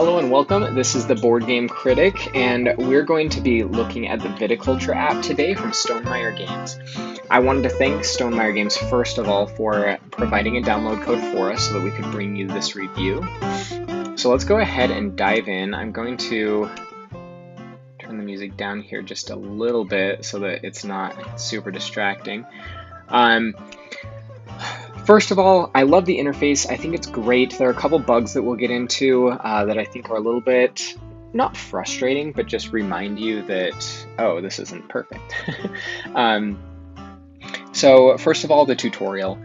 Hello and welcome. This is the Board Game Critic, and we're going to be looking at the Viticulture app today from Stonemaier Games. I wanted to thank Stonemaier Games first of all for providing a download code for us so that we could bring you this review. So let's go ahead and dive in. I'm going to turn the music down here just a little bit so that it's not super distracting. First of all, I love the interface. I think it's great. There are a couple bugs that we'll get into that I think are a little bit, not frustrating, but just remind you that, oh, this isn't perfect. So first of all, the tutorial.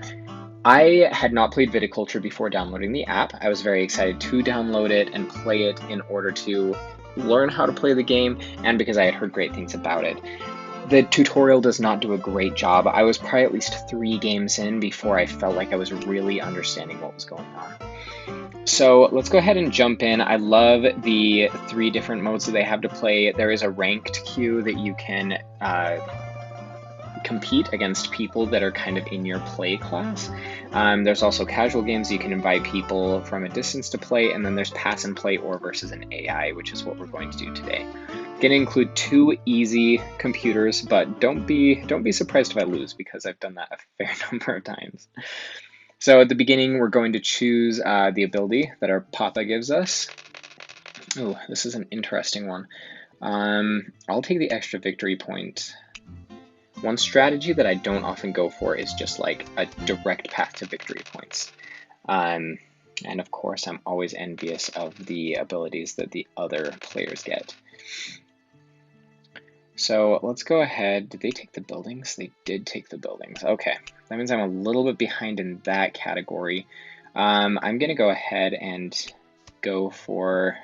I had not played Viticulture before downloading the app. I was very excited to download it and play it in order to learn how to play the game and because I had heard great things about it. The tutorial does not do a great job. I was probably at least 3 games in before I felt like I was really understanding what was going on. So let's go ahead and jump in. I love the 3 different modes that they have to play. There is a ranked queue that you can compete against people that are kind of in your play class. There's also casual games. You can invite people from a distance to play, and then there's pass and play or versus an AI, which is what we're going to do today. Going to include 2 easy computers, but don't be surprised if I lose because I've done that a fair number of times. So at the beginning, we're going to choose the ability that our Papa gives us. Oh, this is an interesting one. I'll take the extra victory point. One strategy that I don't often go for is just like a direct path to victory points. And of course, I'm always envious of the abilities that the other players get. So let's go ahead. Did they take the buildings? They did take the buildings. Okay, that means I'm a little bit behind in that category. I'm going to go ahead and go for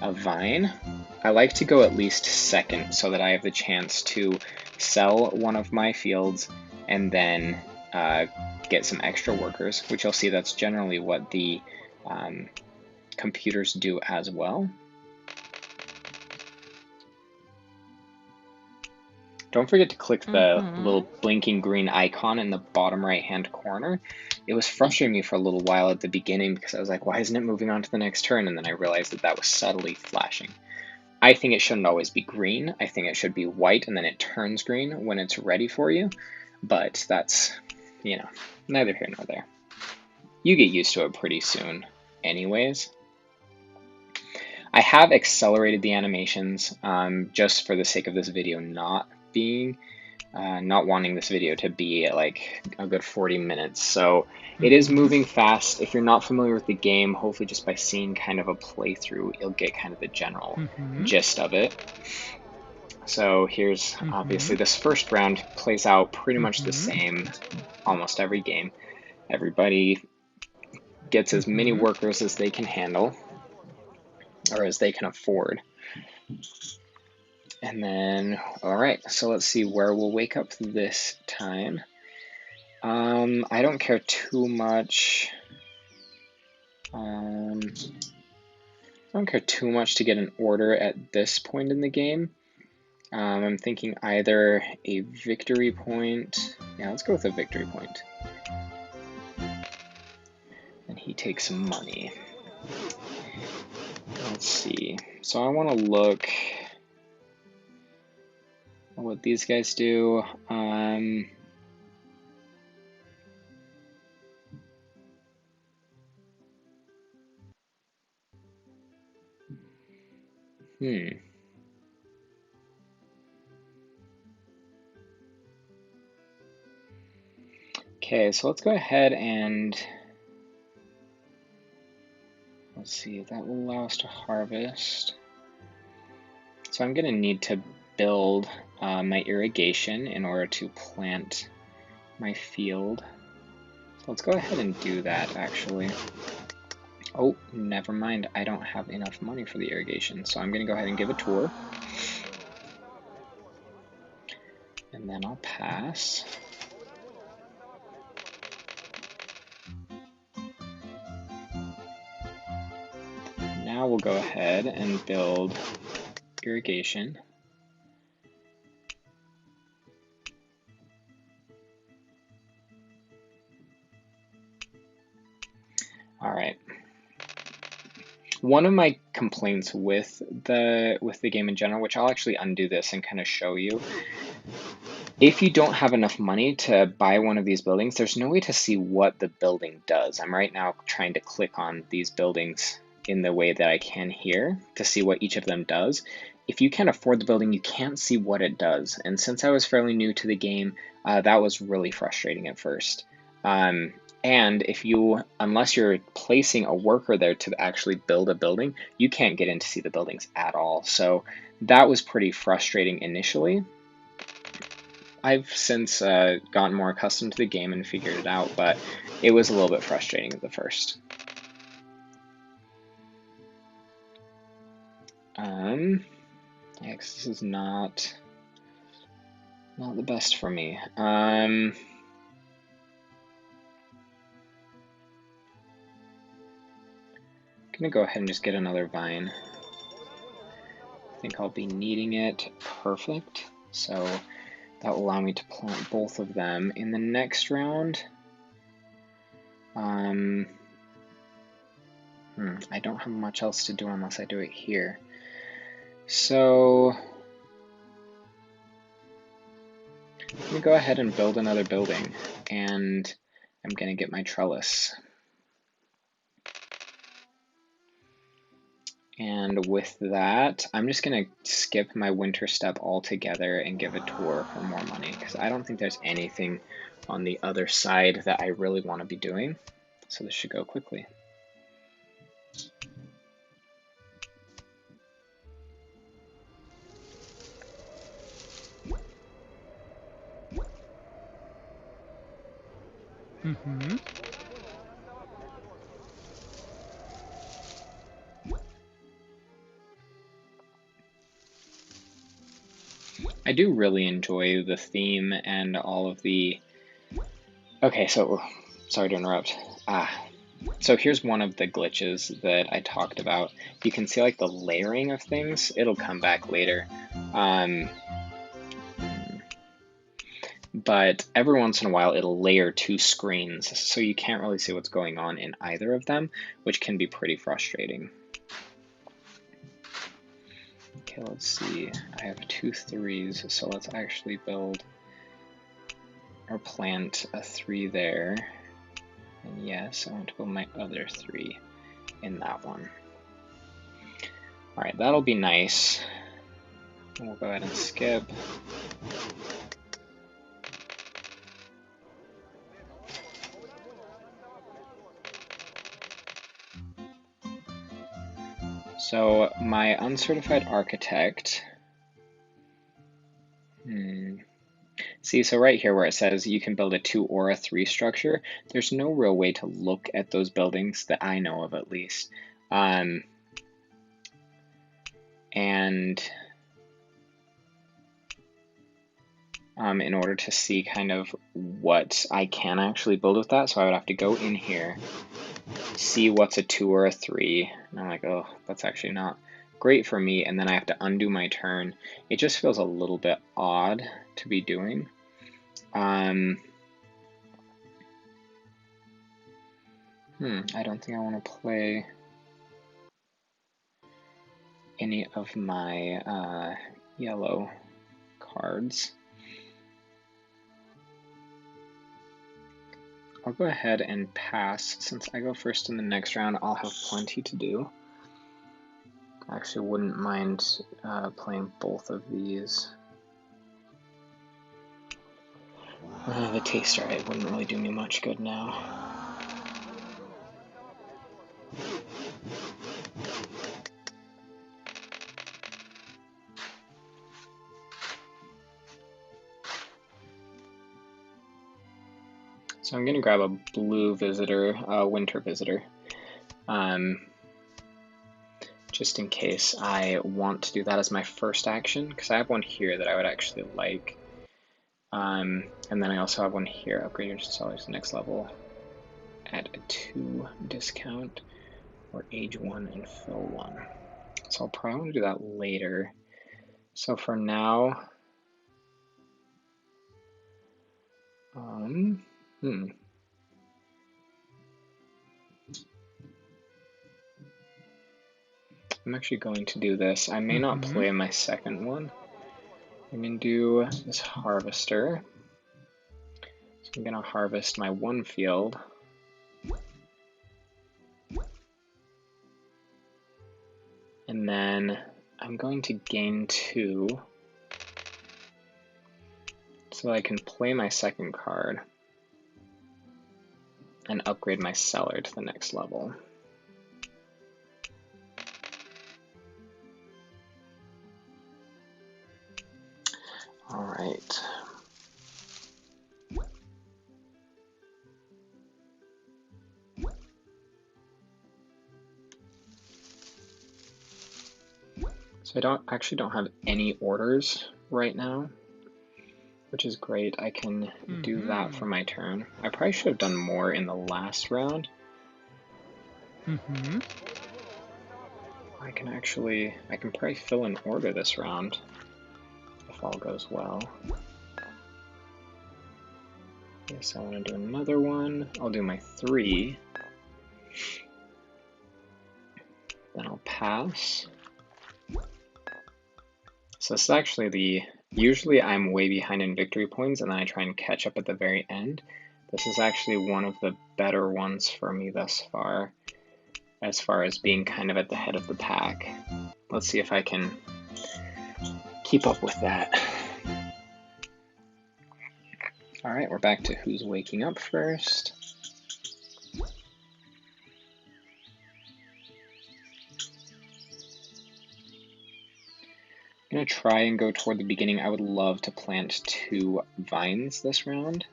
a vine. I like to go at least second so that I have the chance to sell one of my fields and then get some extra workers, which you'll see that's generally what the computers do as well. Don't forget to click the little blinking green icon in the bottom right hand corner. It was frustrating me for a little while at the beginning because I was like, why isn't it moving on to the next turn? And then I realized that that was subtly flashing. I think it shouldn't always be green. I think it should be white and then it turns green when it's ready for you. But that's, neither here nor there. You get used to it pretty soon anyways. I have accelerated the animations just for the sake of this video not wanting this video to be like a good 40 minutes. So it is moving fast. If you're not familiar with the game, hopefully just by seeing kind of a playthrough, you'll get kind of the general gist of it. So here's obviously this first round plays out pretty much the same almost every game. Everybody gets as many workers as they can handle or as they can afford. And then, all right, so let's see where we'll wake up this time. I don't care too much. I don't care too much to get an order at this point in the game. I'm thinking either a victory point. Yeah, let's go with a victory point. And he takes some money. Let's see. So I want to look at what these guys do. Okay, so let's go ahead and let's see, that will allow us to harvest. So I'm going to need to build my irrigation in order to plant my field. So let's go ahead and do that actually. Oh, never mind, I don't have enough money for the irrigation, so I'm going to go ahead and give a tour. And then I'll pass. Now we'll go ahead and build irrigation. All right. one of my complaints with the game in general, which I'll actually undo this and kind of show you, if you don't have enough money to buy one of these buildings, there's no way to see what the building does. I'm right now trying to click on these buildings in the way that I can here to see what each of them does. If you can't afford the building, you can't see what it does. And since I was fairly new to the game, that was really frustrating at first. And unless you're placing a worker there to actually build a building, you can't get in to see the buildings at all. So that was pretty frustrating initially. I've since gotten more accustomed to the game and figured it out, but it was a little bit frustrating at the first. Yeah, 'cause this is not the best for me. I'm gonna go ahead and just get another vine. I think I'll be needing it. Perfect. So that will allow me to plant both of them in the next round. I don't have much else to do unless I do it here. So I'm gonna go ahead and build another building, and I'm gonna get my trellis. And with that, I'm just gonna skip my winter step altogether and give a tour for more money, because I don't think there's anything on the other side that I really want to be doing. So this should go quickly. I do really enjoy the theme and all of the... Okay, so, sorry to interrupt. So here's one of the glitches that I talked about. You can see like the layering of things. It'll come back later. But every once in a while it'll layer two screens, so you can't really see what's going on in either of them, which can be pretty frustrating. Okay, let's see. I have 2 3s, so let's actually build or plant a 3 there. And yes, I want to build my other 3 in that one. Alright, that'll be nice. We'll go ahead and skip. So my uncertified architect, see, so right here where it says you can build a 2 or a 3 structure, there's no real way to look at those buildings that I know of, at least. And in order to see kind of what I can actually build with that, so I would have to go in here, see what's a 2 or a 3, and I'm like, oh, that's actually not great for me, and then I have to undo my turn. It just feels a little bit odd to be doing. I don't think I want to play any of my yellow cards. I'll go ahead and pass. Since I go first in the next round, I'll have plenty to do. I actually wouldn't mind playing both of these. The taster, it wouldn't really do me much good now. So I'm gonna grab a blue visitor, winter visitor, just in case I want to do that as my first action, because I have one here that I would actually like. And then I also have one here, upgrade your sellers to next level at a 2 discount, or age 1 and fill 1. So I'll probably want to do that later. So for now, I'm actually going to do this. I may not play my second one. I'm going to do this harvester. So I'm going to harvest my one field. And then I'm going to gain 2 so I can play my second card and upgrade my cellar to the next level. All right. So I actually don't have any orders right now, which is great. I can do that for my turn. I probably should have done more in the last round. I can probably fill an order this round if all goes well. Yes, I want to do another one. I'll do my 3. Then I'll pass. So this is actually usually I'm way behind in victory points and then I try and catch up at the very end. This is actually one of the better ones for me thus far as being kind of at the head of the pack. Let's see if I can keep up with that. All right, we're back to who's waking up first. I'm going to try and go toward the beginning. I would love to plant 2 vines this round.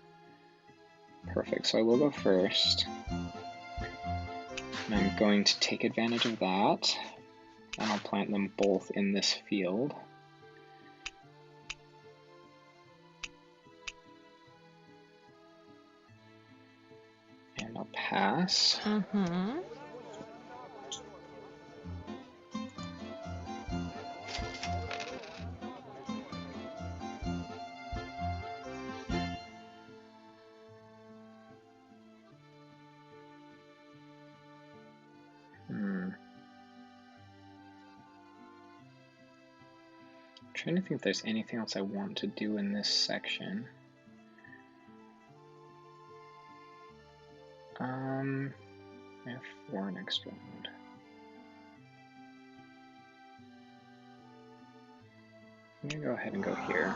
Perfect, so I will go first. And I'm going to take advantage of that. And I'll plant them both in this field. And I'll pass. I'm trying to think if there's anything else I want to do in this section. I have 4 next round. I'm gonna go ahead and go here.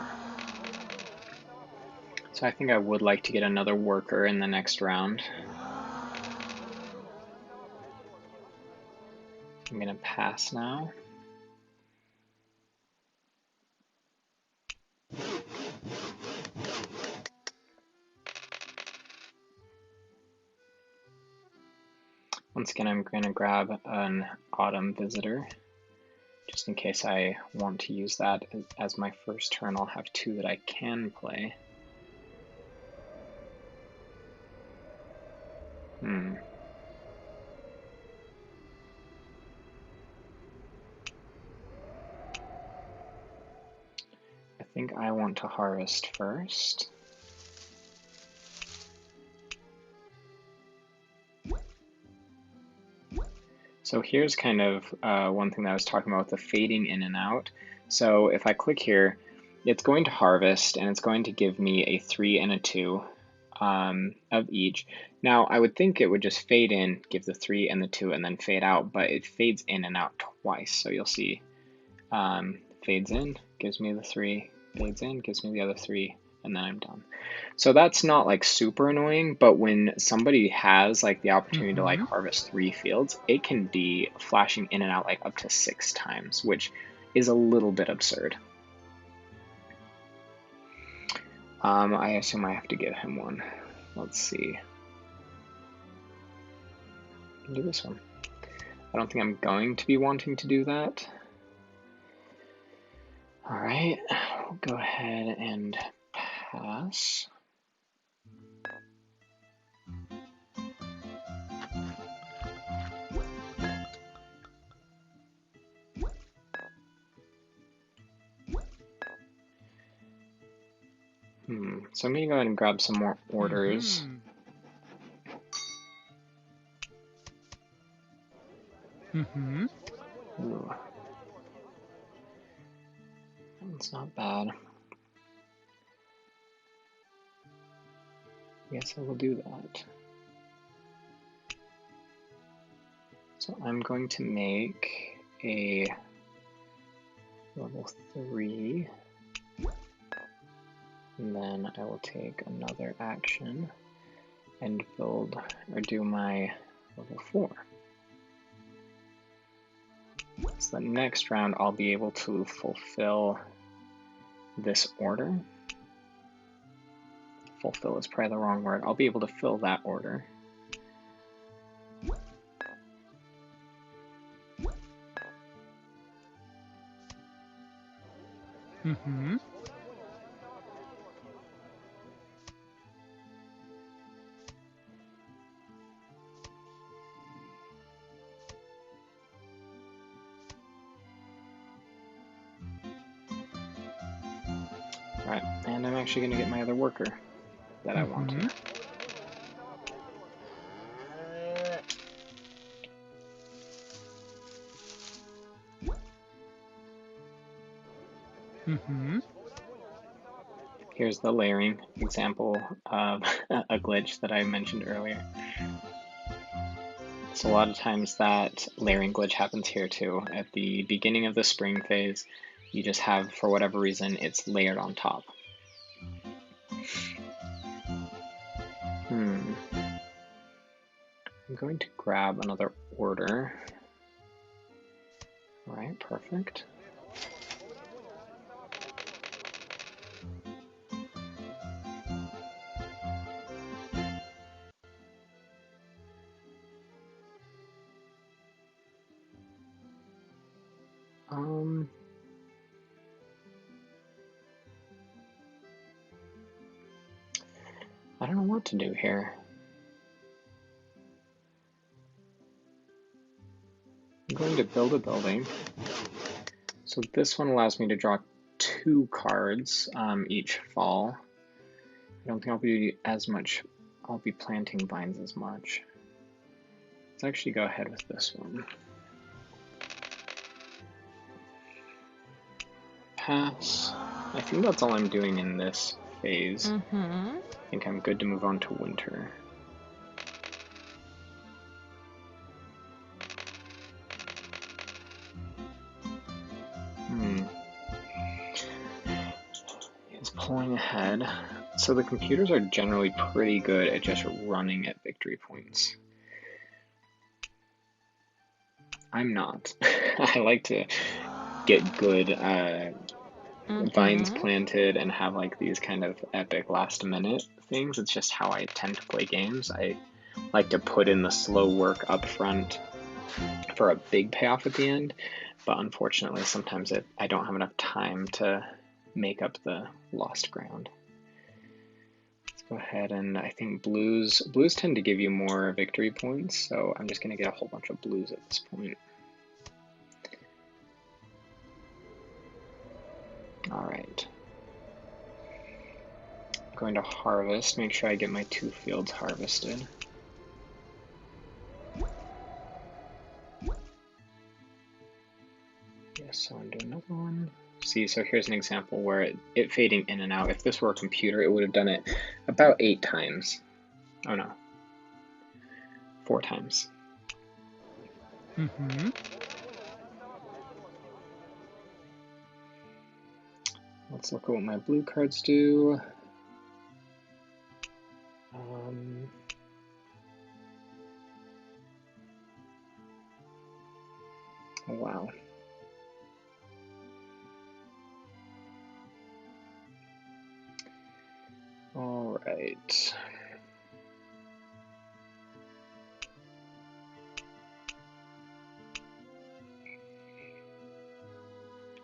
So I think I would like to get another worker in the next round. I'm gonna pass now. Once again, I'm going to grab an autumn visitor, just in case I want to use that as my first turn. I'll have 2 that I can play. I think I want to harvest first. So here's kind of one thing that I was talking about with the fading in and out. So if I click here, it's going to harvest and it's going to give me a 3 and a 2 of each. Now I would think it would just fade in, give the 3 and the 2 and then fade out, but it fades in and out twice. So you'll see fades in, gives me the 3, fades in, gives me the other 3, and then I'm done. So that's not like super annoying, but when somebody has like the opportunity to like harvest 3 fields, it can be flashing in and out like up to 6 times, which is a little bit absurd. I assume I have to give him one. Let's see. I can do this one. I don't think I'm going to be wanting to do that. All right, we'll go ahead and pass. So I'm going to go ahead and grab some more orders. Ooh. That's not bad. Yes, I will do that. So I'm going to make a level 3, and then I will take another action and build or do my level 4. So the next round I'll be able to fulfill this order. Fulfill is probably the wrong word. I'll be able to fill that order. Mm-hmm. Alright, and I'm actually going to get my other worker that I wanted. Here's the layering example of a glitch that I mentioned earlier. So a lot of times that layering glitch happens here too. At the beginning of the spring phase, you just have, for whatever reason, it's layered on top. I'm going to grab another order. All right, perfect. I don't know what to do here. I'm going to build a building. So this one allows me to draw 2 cards each fall. I don't think I'll be planting vines as much. Let's actually go ahead with this one. Pass. I think that's all I'm doing in this phase. I think I'm good to move on to winter. It's pulling ahead. So the computers are generally pretty good at just running at victory points. I'm not. I like to get good vines planted and have like these kind of epic last minute things. It's just how I tend to play games. I like to put in the slow work up front for a big payoff at the end, but unfortunately sometimes I don't have enough time to make up the lost ground. Let's go ahead, and I think blues tend to give you more victory points, so I'm just going to get a whole bunch of blues at this point. Alright. I'm going to harvest, make sure I get my 2 fields harvested. Yes, so I'm doing another one. See, so here's an example where it fading in and out. If this were a computer, it would have done it about 8 times. Oh no, 4 times. Let's look at what my blue cards do. Oh, wow. All right.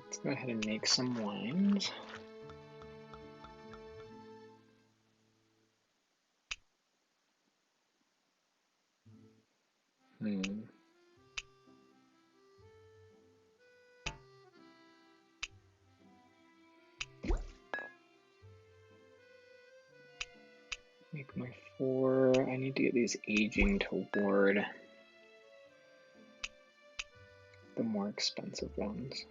Let's go ahead and make some wines. Make my 4. I need to get these aging toward the more expensive ones.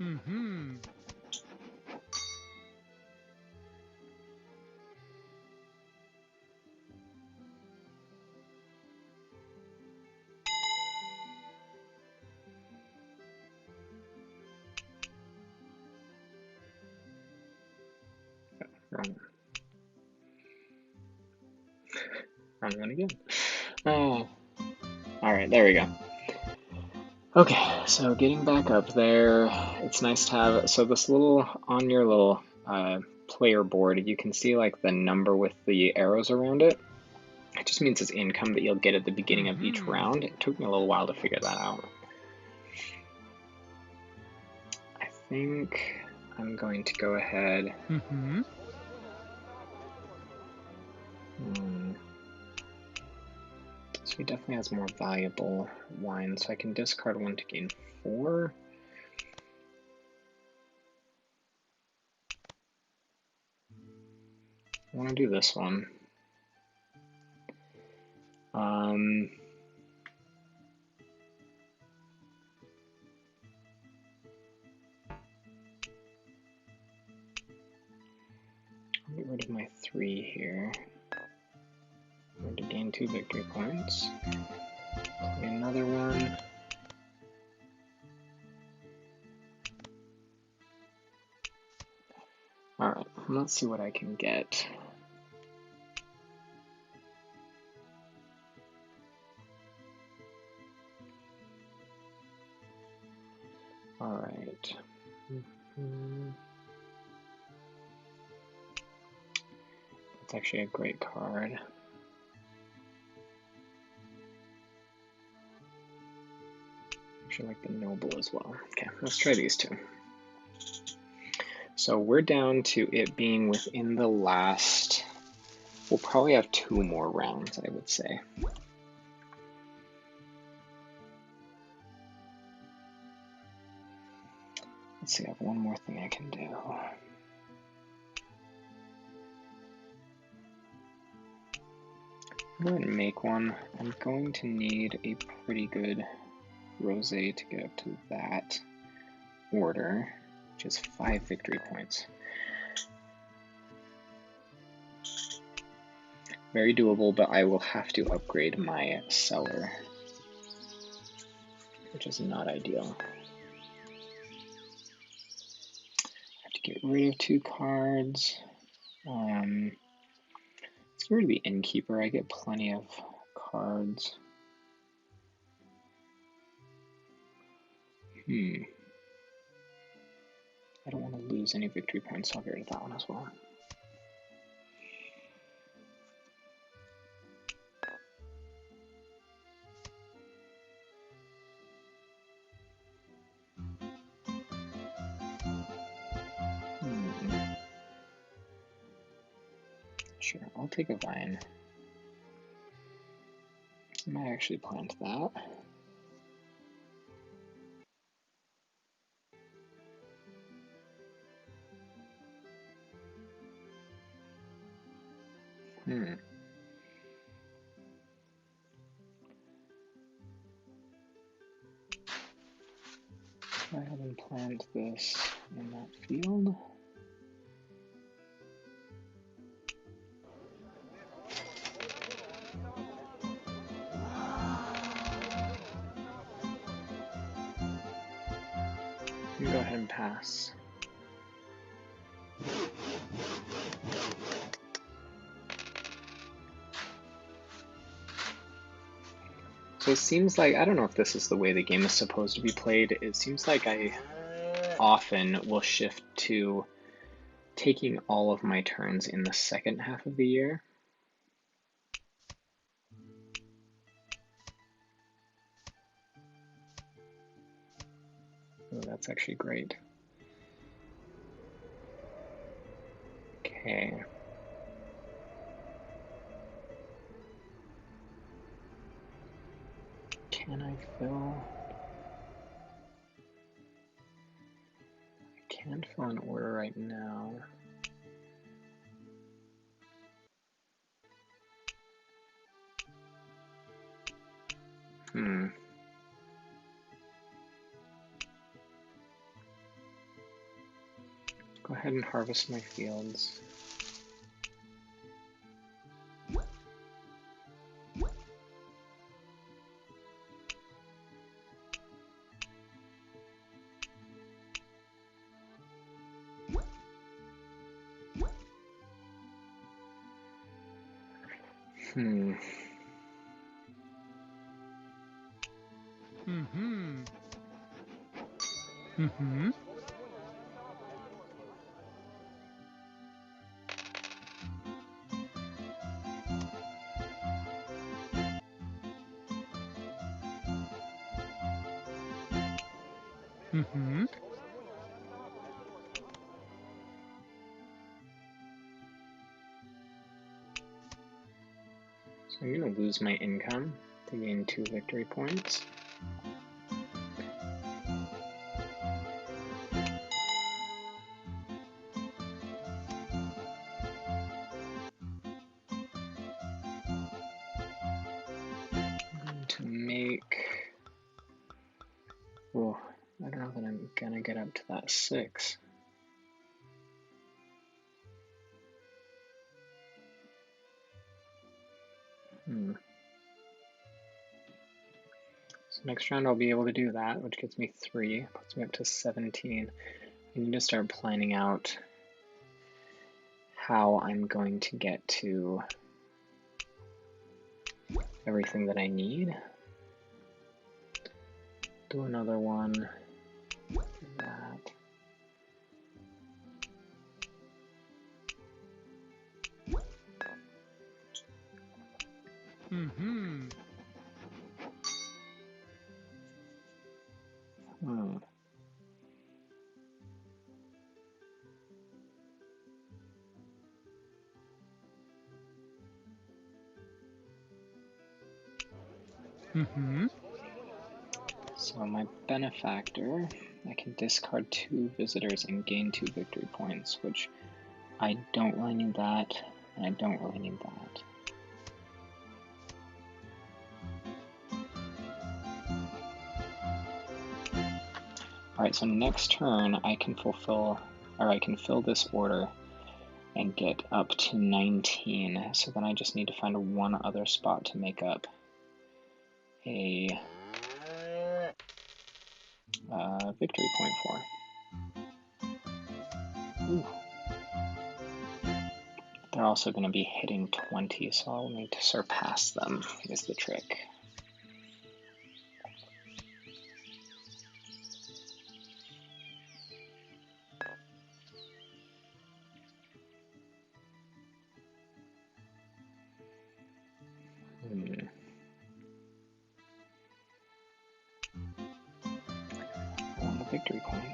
Mm-hmm. Wrong one again. Oh. Alright, there we go. Okay, so getting back up there, it's nice to have, so this little, on your little player board, you can see like the number with the arrows around it. It just means it's income that you'll get at the beginning of each round. It took me a little while to figure that out. I think I'm going to go ahead. Mm-hmm. So he definitely has more valuable wine, so I can discard one to gain 4. I want to do this one. I'll get rid of my 3 here. I'm going to gain 2 victory points. Play another one. Alright, let's see what I can get. Alright. That's actually a great card. Actually like the noble as well. Okay, let's try these two. So we're down to it being within the last, we'll probably have 2 more rounds, I would say. Let's see, I have one more thing I can do. I'm going to make one. I'm going to need a pretty good rosé to get up to that order, which is 5 victory points. Very doable, but I will have to upgrade my cellar, which is not ideal. I have to get rid of 2 cards. Let's get rid of the innkeeper. I get plenty of cards. I don't want to lose any victory points, so I'll get rid of that one as well. Sure, I'll take a vine. I might actually plant that. Go ahead and plant this in that field. You go ahead and pass. So it seems like, I don't know if this is the way the game is supposed to be played, it seems like I often will shift to taking all of my turns in the second half of the year. Oh, that's actually great. Okay. Can I fill? I can't fill an order right now. Hmm. Go ahead and harvest my fields. Hmm. Mm-hmm. Mm-hmm. Mm-hmm. So I'm going to lose my income to gain 2 victory points. To make, oh, I don't know that I'm gonna get up to that 6. So next round I'll be able to do that, which gets me 3, puts me up to 17. I need to start planning out how I'm going to get to everything that I need. Do another one, do that. Mm-hmm. Mm-hmm. So my benefactor, I can discard 2 visitors and gain 2 victory points, which I don't really need that, and I don't really need that. Alright, so next turn I can fill this order and get up to 19, so then I just need to find one other spot to make up a victory point for. Ooh. They're also going to be hitting 20, so I'll need to surpass them, is the trick. I want a victory point.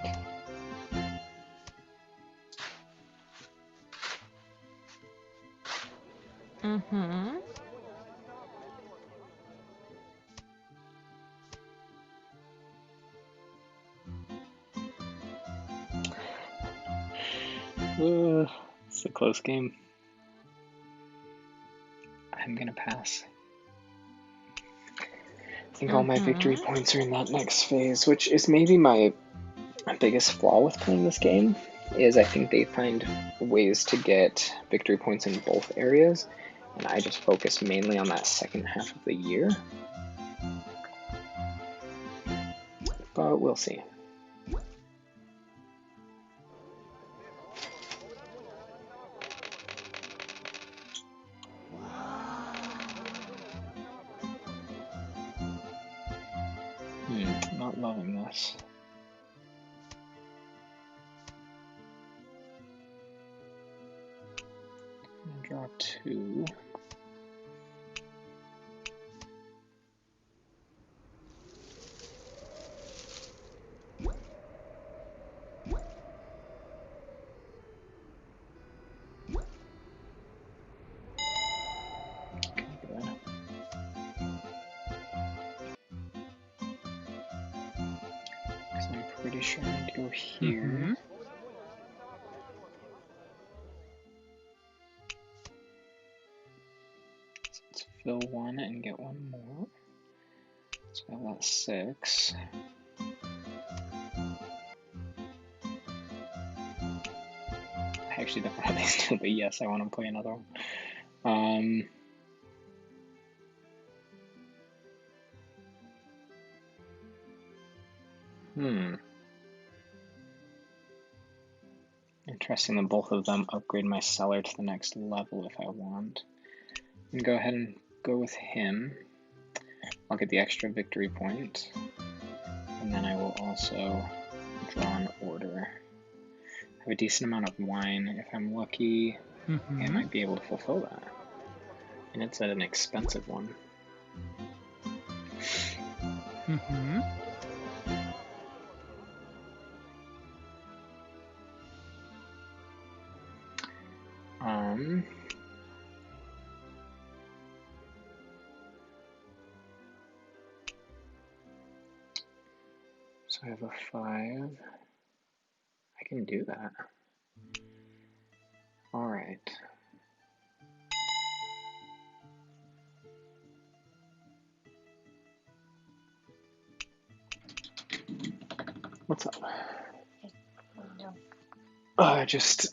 Mm-hmm. It's a close game. I'm gonna pass. I think all my victory points are in that next phase, which is maybe my biggest flaw with playing this game, is I think they find ways to get victory points in both areas, and I just focus mainly on that second half of the year. But we'll see. Not loving this. I'm gonna draw 2. Okay, good. Because I'm pretty sure I need to go here. Mm-hmm. So let's fill 1 and get 1 more. So I have that 6. I actually don't want these two, but yes, I want to play another one. Interesting that both of them upgrade my cellar to the next level if I want. I'm gonna go ahead and go with him. I'll get the extra victory point. And then I will also draw an order. I have a decent amount of wine. If I'm lucky, I might be able to fulfill that. And it's an expensive one. So I have a 5. I can do that. All right. What's up?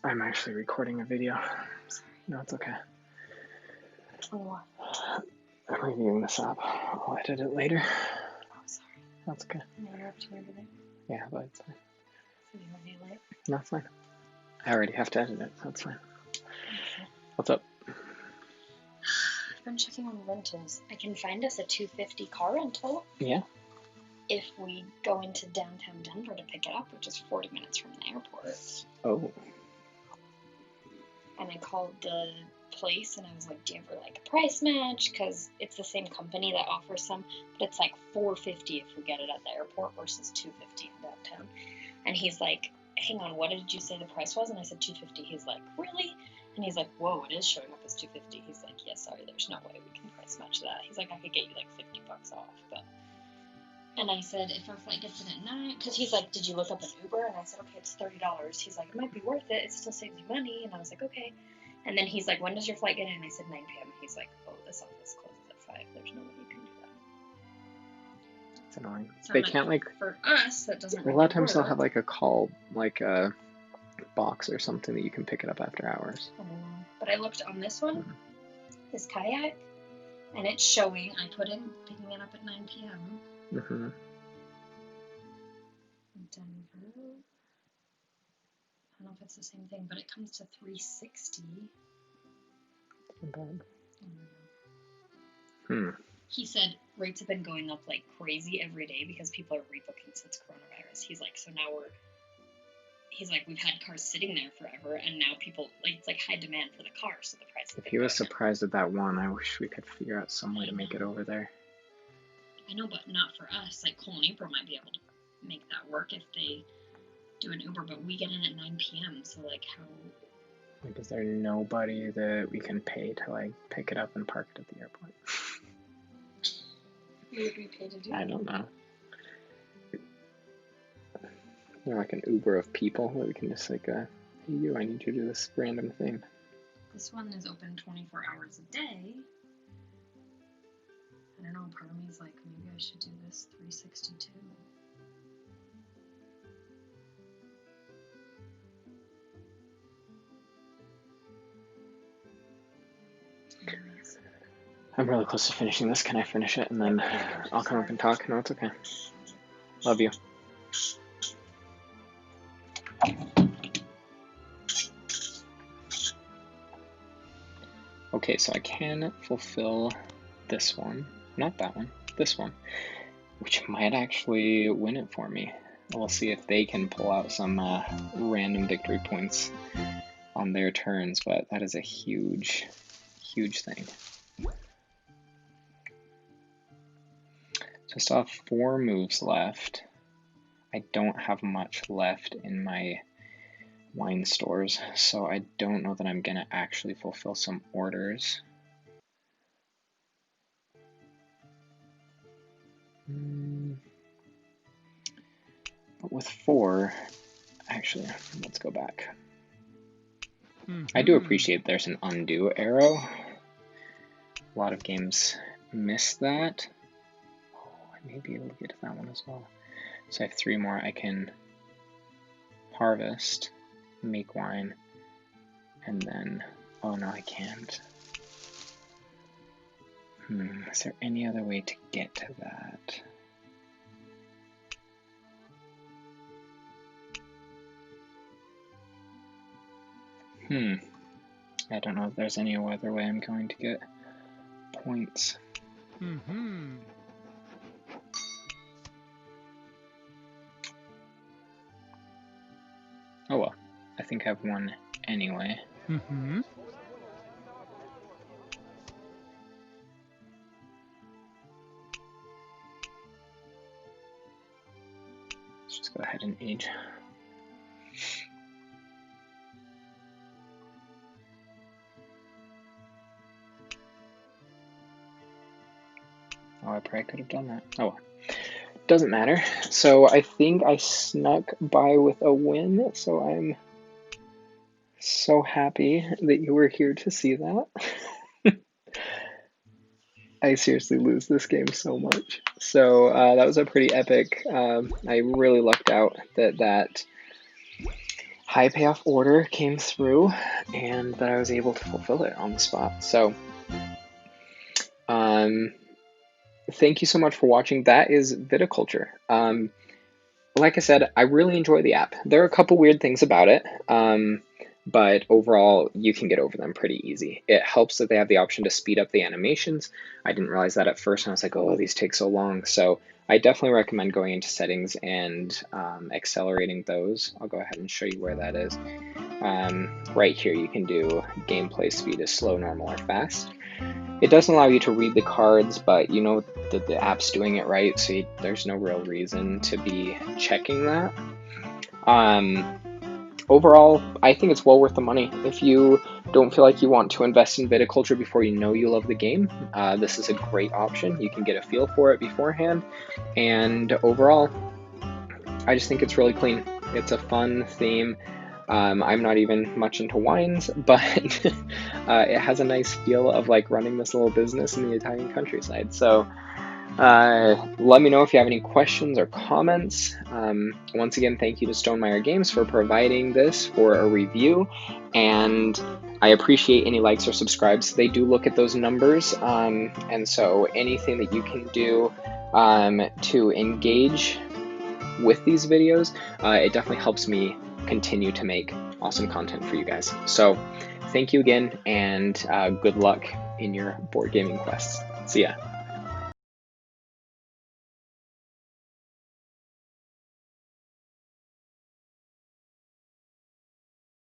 I'm actually recording a video. No, it's okay. What? I'm reviewing this app. I'll edit it later. Oh, sorry. That's okay. Am I interrupting everything? Yeah, but it's fine. So you want to be late? No, it's fine. I already have to edit it, so it's fine. Okay. What's up? I've been checking on rentals. I can find us a $250 car rental. Yeah. If we go into downtown Denver to pick it up, which is 40 minutes from the airport. Oh. And I called the place and I was like, do you ever like a price match? Because it's the same company that offers some, but it's like $450 if we get it at the airport versus $250 in downtown. And he's like, hang on, what did you say the price was? And I said $250. He's like, really? And he's like, whoa, it is showing up as $250. He's like, yeah, sorry, there's no way we can price match that. He's like, I could get you like $50 off, but. And I said, if our flight gets in at 9, because he's like, did you look up an Uber? And I said, okay, it's $30. He's like, it might be worth it. It still saves you money. And I was like, okay. And then he's like, when does your flight get in? And I said 9 p.m. And he's like, oh, this office closes at 5. There's no way you can do that. It's annoying. So They can't like. For us, that doesn't. A lot of times they'll have like a call, like a box or something that you can pick it up after hours. I don't know. But I looked on this one, this kayak, and it's showing. I put in picking it up at 9 p.m. Mm-hmm. Denver. I don't know if it's the same thing, but it comes to $360. Not bad. He said rates have been going up like crazy every day because people are rebooking since coronavirus. He's like, so now he's like, we've had cars sitting there forever, and now people, like, it's like high demand for the car, so the price. If he was surprised at that one, I wish we could figure out some way to make it over there. I know, but not for us. Like, Cole and April might be able to make that work if they do an Uber, but we get in at 9 p.m., so, like, how... Like, is there nobody that we can pay to, like, pick it up and park it at the airport? Who would we pay to do that? I don't know. Or like an Uber of people that we can just, like, hey, you, I need you to do this random thing. This one is open 24 hours a day. I don't know, part of me is like, maybe I should do this 362. Anyways. I'm really close to finishing this. Can I finish it and then I'll come up and talk? No, it's okay. Love you. Okay, so I can fulfill this one. Not that one. This one. Which might actually win it for me. We'll see if they can pull out some random victory points on their turns, but that is a huge, huge thing. So I still have 4 moves left. I don't have much left in my wine stores, so I don't know that I'm gonna actually fulfill some orders. But with 4, actually, let's go back. I do appreciate there's an undo arrow. A lot of games miss that. Oh, I may be able to get to that one as well. So I have 3 more I can harvest, make wine, and then, oh no, I can't. Is there any other way to get to that? I don't know if there's any other way I'm going to get points. Oh well, I think I have one anyway. Let's just go ahead and age. Oh, I probably could have done that. Oh well. Doesn't matter. So I think I snuck by with a win, so I'm so happy that you were here to see that. I seriously lose this game so much. So that was a pretty epic. I really lucked out that high payoff order came through and that I was able to fulfill it on the spot. So thank you so much for watching. That is Viticulture. Like I said, I really enjoy the app. There are a couple weird things about it, but overall, you can get over them pretty easy. It helps that they have the option to speed up the animations. I didn't realize that at first, and I was like, oh, these take so long. So I definitely recommend going into settings and accelerating those. I'll go ahead and show you where that is. Right here, you can do gameplay speed is slow, normal, or fast. It doesn't allow you to read the cards, but you know that the app's doing it right, so there's no real reason to be checking that. Overall, I think it's well worth the money. If you don't feel like you want to invest in Viticulture before you know you love the game, this is a great option. You can get a feel for it beforehand, and overall, I just think it's really clean. It's a fun theme. I'm not even much into wines, but it has a nice feel of like running this little business in the Italian countryside. So let me know if you have any questions or comments. Once again, thank you to Stonemaier Games for providing this for a review, and I appreciate any likes or subscribes. They do look at those numbers, and so anything that you can do to engage with these videos, it definitely helps me continue to make awesome content for you guys. So thank you again, and good luck in your board gaming quests. See ya.